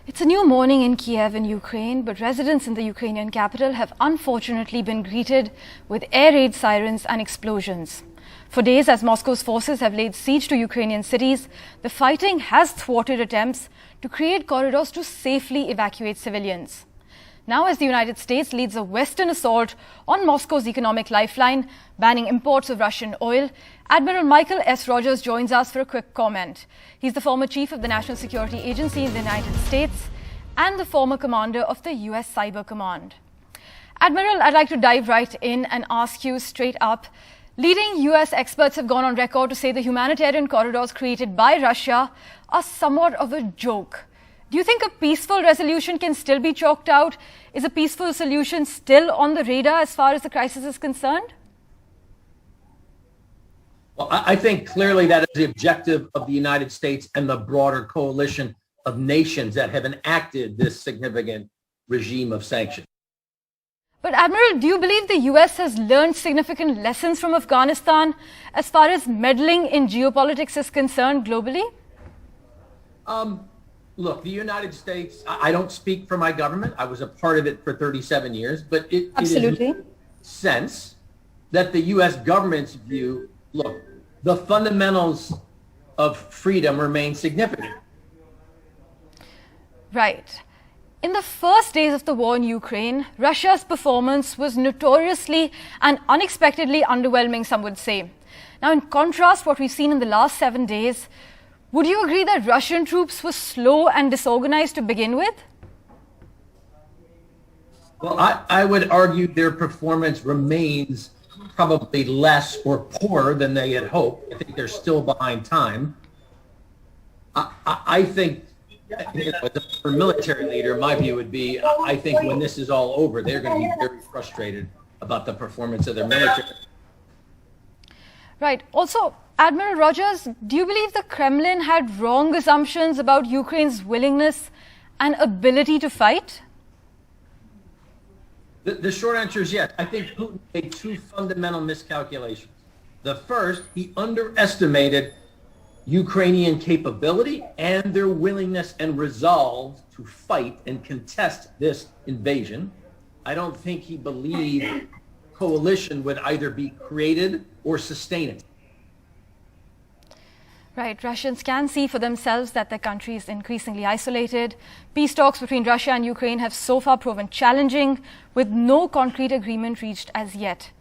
It's a new morning in Kiev in Ukraine, but residents in the Ukrainian capital have unfortunately been greeted with air raid sirens and explosions. For days, as Moscow's forces have laid siege to Ukrainian cities, the fighting has thwarted attempts to create corridors to safely evacuate civilians. Now, as the United States leads a Western assault on Moscow's economic lifeline, banning imports of Russian oil, Admiral Michael S Rogers joins us for a quick comment. He's the former chief of the National Security Agency in the United States and the former commander of the US Cyber Command. Admiral, I'd like to dive right in and ask you straight up. Leading US experts have gone on record to say the humanitarian corridors created by Russia are somewhat of a joke. Do you think a peaceful resolution can still be chalked out? Is a peaceful solution still on the radar as far as the crisis is concerned? Well, I think clearly that is the objective of the United States and the broader coalition of nations that have enacted this significant regime of sanctions. But Admiral, do you believe the US has learned significant lessons from Afghanistan as far as meddling in geopolitics is concerned globally? Look, the United States, I don't speak for my government. I was a part of it for 37 years, but it Absolutely. is sense that the U.S. government's view, look, the fundamentals of freedom remain significant. Right. In the first days of the war in Ukraine, Russia's performance was notoriously and unexpectedly underwhelming, some would say. Now, in contrast, what we've seen in the last 7 days, would you agree that Russian troops were slow and disorganized to begin with? Well, I would argue their performance remains probably less or poorer than they had hoped. I think they're still behind time. I think, as a military leader, my view would be, I think when this is all over, they're going to be very frustrated about the performance of their military. Right. Also, Admiral Rogers, do you believe the Kremlin had wrong assumptions about Ukraine's willingness and ability to fight? The short answer is yes. I think Putin made two fundamental miscalculations. The first, he underestimated Ukrainian capability and their willingness and resolve to fight and contest this invasion. I don't think he believed coalition would either be created or sustained. Right. Russians can see for themselves that their country is increasingly isolated. Peace talks between Russia and Ukraine have so far proven challenging, with no concrete agreement reached as yet.